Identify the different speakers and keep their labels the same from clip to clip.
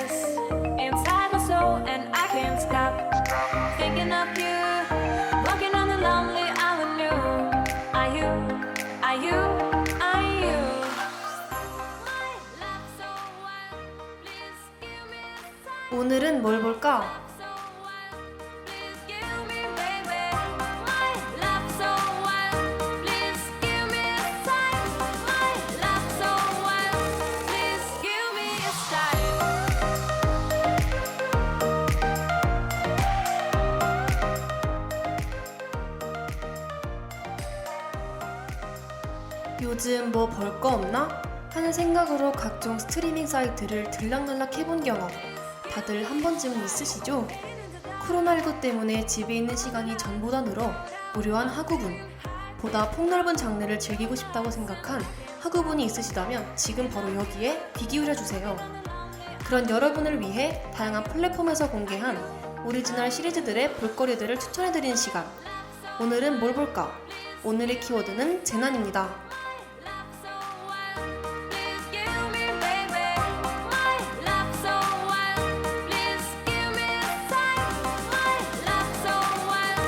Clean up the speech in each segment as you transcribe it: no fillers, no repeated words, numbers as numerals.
Speaker 1: restless inside my soul, and I can't stop thinking of you. Walking on the lonely avenue. Are you? Are you? Are you? My love so wild. Please give me a sign.
Speaker 2: 오늘은 뭘 볼까?
Speaker 1: So wild. Please give me, baby. My love so wild. Please give me a sign. My love so wild. Please give me a sign.
Speaker 2: 요즘 뭐 볼 거 없나? 하는 생각으로 각종 스트리밍 사이트를 들락날락 해본 경험 다들 한 번쯤은 있으시죠? 코로나19 때문에 집에 있는 시간이 전보다 늘어 무료한 하구분, 보다 폭넓은 장르를 즐기고 싶다고 생각한 하구분이 있으시다면 지금 바로 여기에 귀 기울여주세요. 그런 여러분을 위해 다양한 플랫폼에서 공개한 오리지널 시리즈들의 볼거리들을 추천해드리는 시간. 오늘은 뭘 볼까? 오늘의 키워드는 재난입니다.
Speaker 1: Love so wild. Please give me, baby. My love so wild. Please give me a sign. My love so wild.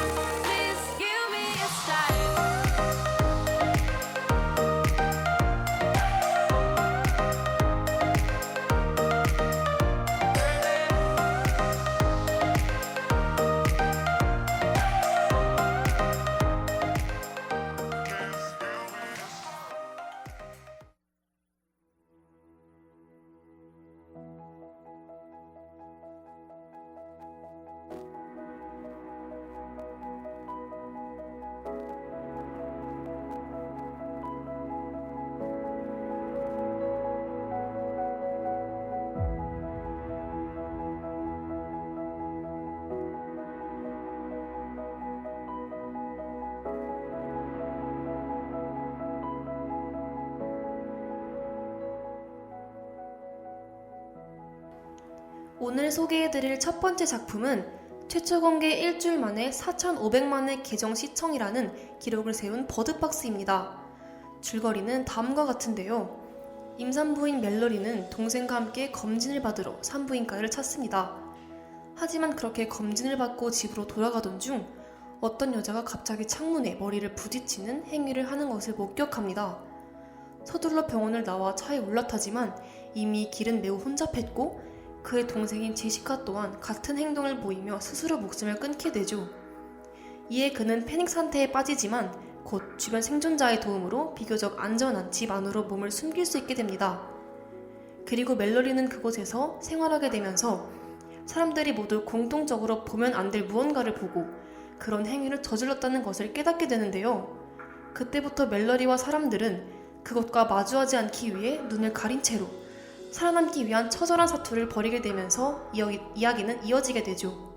Speaker 1: Please give me a sign.
Speaker 2: 오늘 소개해드릴 첫 번째 작품은 최초 공개 일주일 만에 4,500만의 계정 시청이라는 기록을 세운 버드박스입니다. 줄거리는 다음과 같은데요. 임산부인 멜로리는 동생과 함께 검진을 받으러 산부인과를 찾습니다. 하지만 그렇게 검진을 받고 집으로 돌아가던 중 어떤 여자가 갑자기 창문에 머리를 부딪히는 행위를 하는 것을 목격합니다. 서둘러 병원을 나와 차에 올라타지만 이미 길은 매우 혼잡했고 그의 동생인 제시카 또한 같은 행동을 보이며 스스로 목숨을 끊게 되죠. 이에 그는 패닉 상태에 빠지지만 곧 주변 생존자의 도움으로 비교적 안전한 집 안으로 몸을 숨길 수 있게 됩니다. 그리고 멜로리는 그곳에서 생활하게 되면서 사람들이 모두 공통적으로 보면 안 될 무언가를 보고 그런 행위를 저질렀다는 것을 깨닫게 되는데요. 그때부터 멜로리와 사람들은 그것과 마주하지 않기 위해 눈을 가린 채로 살아남기 위한 처절한 사투를 벌이게 되면서 이야기는 이어지게 되죠.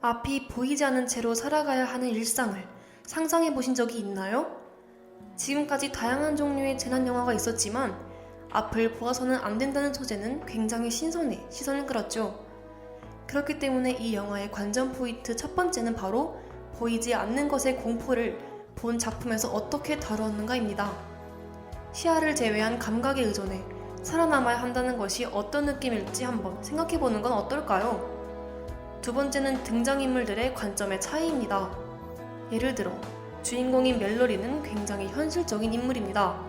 Speaker 2: 앞이 보이지 않는 채로 살아가야 하는 일상을 상상해 보신 적이 있나요? 지금까지 다양한 종류의 재난 영화가 있었지만 앞을 보아서는 안 된다는 소재는 굉장히 신선해 시선을 끌었죠. 그렇기 때문에 이 영화의 관전 포인트 첫 번째는 바로 보이지 않는 것의 공포를 본 작품에서 어떻게 다루었는가입니다. 시야를 제외한 감각에 의존해 살아남아야 한다는 것이 어떤 느낌일지 한번 생각해보는 건 어떨까요? 두 번째는 등장인물들의 관점의 차이입니다. 예를 들어 주인공인 멜로리는 굉장히 현실적인 인물입니다.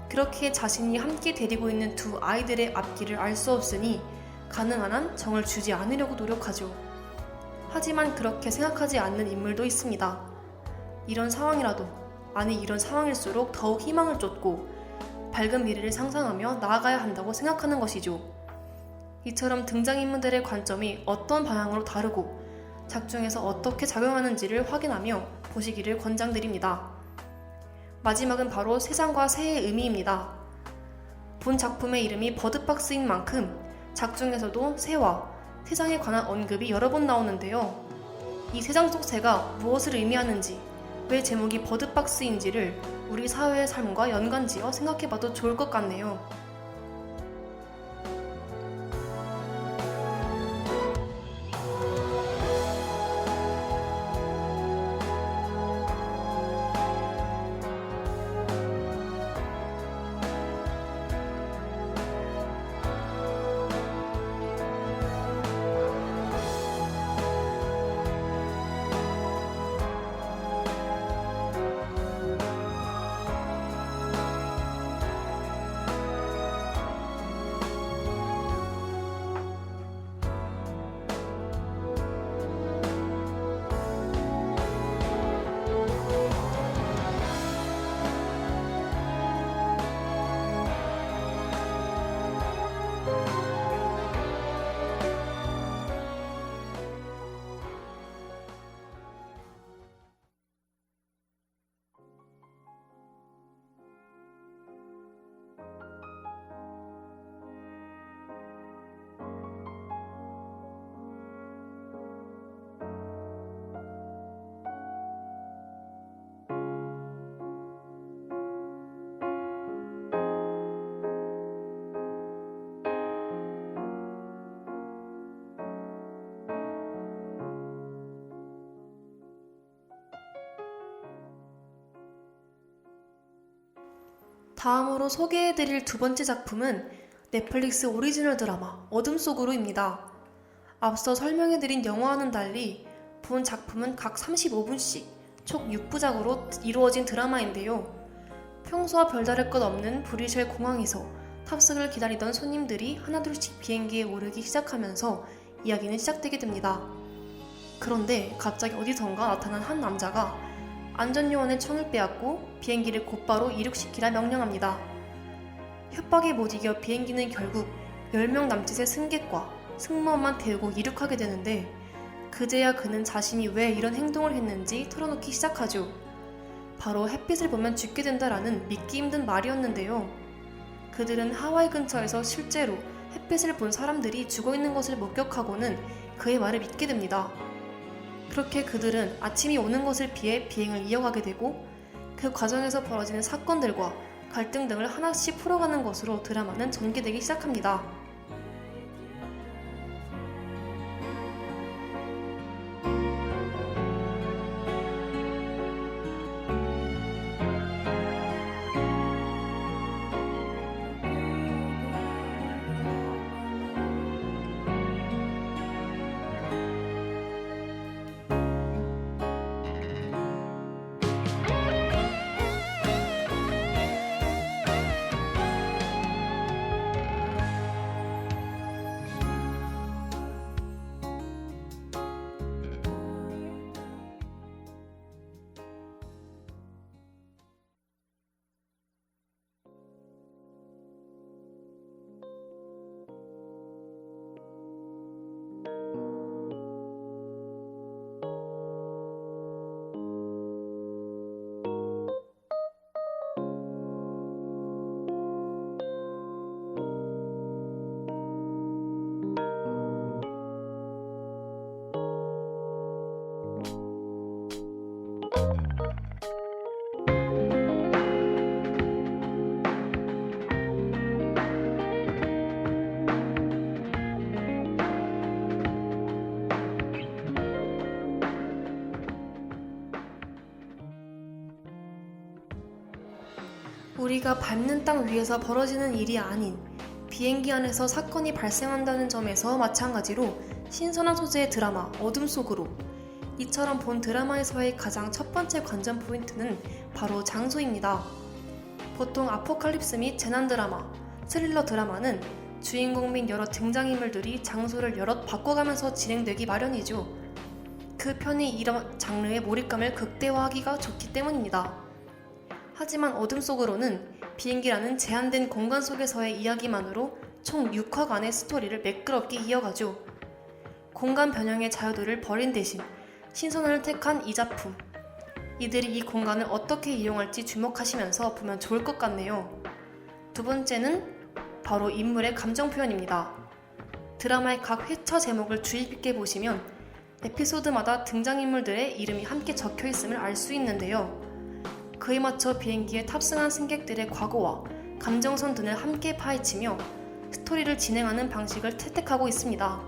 Speaker 2: 그렇게 자신이 함께 데리고 있는 두 아이들의 앞길을 알 수 없으니 가능한 한 정을 주지 않으려고 노력하죠. 하지만 그렇게 생각하지 않는 인물도 있습니다. 이런 상황일수록 더욱 희망을 쫓고 밝은 미래를 상상하며 나아가야 한다고 생각하는 것이죠. 이처럼 등장인물들의 관점이 어떤 방향으로 다르고 작중에서 어떻게 작용하는지를 확인하며 보시기를 권장드립니다. 마지막은 바로 세상과 새의 의미입니다. 본 작품의 이름이 버드박스인 만큼 작중에서도 새와 세상에 관한 언급이 여러 번 나오는데요. 이 세상 속 새가 무엇을 의미하는지, 왜 제목이 버드박스인지를 우리 사회의 삶과 연관지어 생각해봐도 좋을 것 같네요. 다음으로 소개해드릴 두 번째 작품은 넷플릭스 오리지널 드라마 어둠 속으로입니다. 앞서 설명해드린 영화와는 달리 본 작품은 각 35분씩 총 6부작으로 이루어진 드라마인데요. 평소와 별다를 것 없는 브뤼셀 공항에서 탑승을 기다리던 손님들이 하나둘씩 비행기에 오르기 시작하면서 이야기는 시작되게 됩니다. 그런데 갑자기 어디선가 나타난 한 남자가 안전요원의 총을 빼앗고 비행기를 곧바로 이륙시키라 명령합니다. 협박에 못 이겨 비행기는 결국 10명 남짓의 승객과 승무원만 태우고 이륙하게 되는데 그제야 그는 자신이 왜 이런 행동을 했는지 털어놓기 시작하죠. 바로 햇빛을 보면 죽게 된다라는 믿기 힘든 말이었는데요. 그들은 하와이 근처에서 실제로 햇빛을 본 사람들이 죽어있는 것을 목격하고는 그의 말을 믿게 됩니다. 그렇게 그들은 아침이 오는 것을 피해 비행을 이어가게 되고 그 과정에서 벌어지는 사건들과 갈등 등을 하나씩 풀어가는 것으로 드라마는 전개되기 시작합니다. 우리가 밟는 땅 위에서 벌어지는 일이 아닌 비행기 안에서 사건이 발생한다는 점에서 마찬가지로 신선한 소재의 드라마 어둠 속으로, 이처럼 본 드라마에서의 가장 첫 번째 관전 포인트는 바로 장소입니다. 보통 아포칼립스 및 재난 드라마, 스릴러 드라마는 주인공 및 여러 등장인물들이 장소를 여럿 바꿔가면서 진행되기 마련이죠. 그 편이 이런 장르의 몰입감을 극대화하기가 좋기 때문입니다. 하지만 어둠 속으로는 비행기라는 제한된 공간 속에서의 이야기만으로 총 6화간의 스토리를 매끄럽게 이어가죠. 공간 변형의 자유도를 버린 대신 신선함을 택한 이 작품. 이들이 이 공간을 어떻게 이용할지 주목하시면서 보면 좋을 것 같네요. 두 번째는 바로 인물의 감정 표현입니다. 드라마의 각 회차 제목을 주의 깊게 보시면 에피소드마다 등장인물들의 이름이 함께 적혀 있음을 알 수 있는데요. 그에 맞춰 비행기에 탑승한 승객들의 과거와 감정선 등을 함께 파헤치며 스토리를 진행하는 방식을 채택하고 있습니다.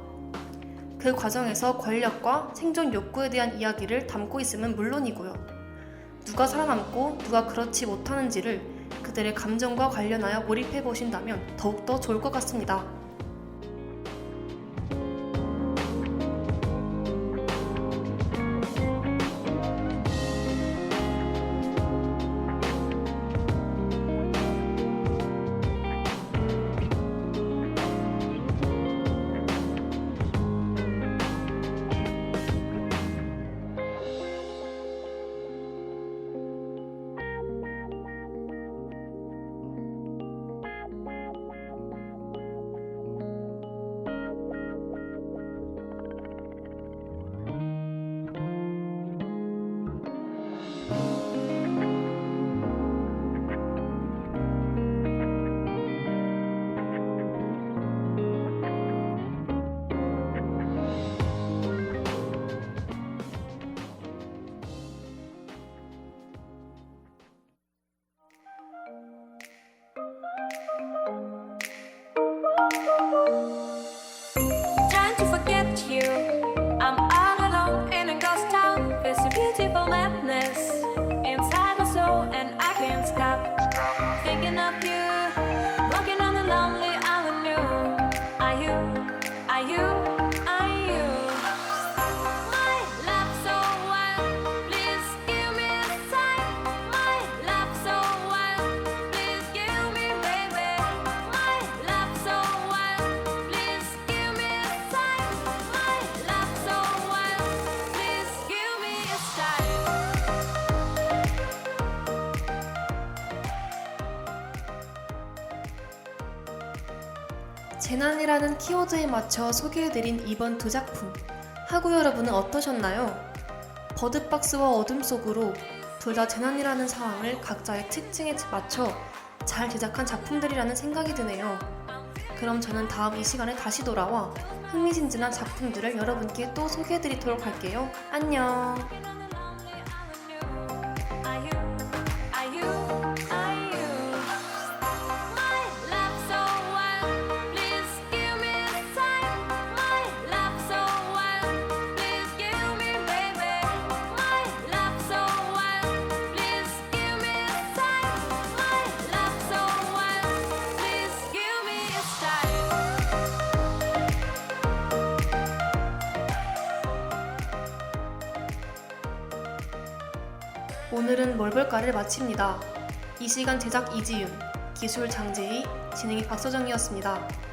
Speaker 2: 그 과정에서 권력과 생존 욕구에 대한 이야기를 담고 있음은 물론이고요. 누가 살아남고 누가 그렇지 못하는지를 그들의 감정과 관련하여 몰입해 보신다면 더욱더 좋을 것 같습니다.
Speaker 1: Trying to forget you. I'm all alone in a ghost town. There's a beautiful madness inside my soul, and I can't stop thinking of you. Walking on the lonely avenue. Are you? Are you? Are you? My love so wild. Please give me a sign. My love so wild. Please give me, baby. My love so wild. Please give me a sign. My love so wild. Please give me a sign.
Speaker 2: 재난이라는 키워드에 맞춰 소개해드린 이번 두 작품, 하구 여러분은 어떠셨나요? 버드박스와 어둠 속으로 둘 다 재난이라는 상황을 각자의 특징에 맞춰 잘 제작한 작품들이라는 생각이 드네요. 그럼 저는 다음 이 시간에 다시 돌아와 흥미진진한 작품들을 여러분께 또 소개해드리도록 할게요. 안녕.
Speaker 1: Are you? Are you? Are you? My love so wild. Please give me a sign. My love so wild. Please give me, baby. My love so wild. Please give me a sign. My love so wild. Please give me a sign.
Speaker 2: 오늘은 뭘 볼까를 마칩니다. 이 시간 제작 이지윤, 기술 장재희, 진행이 박서정이었습니다.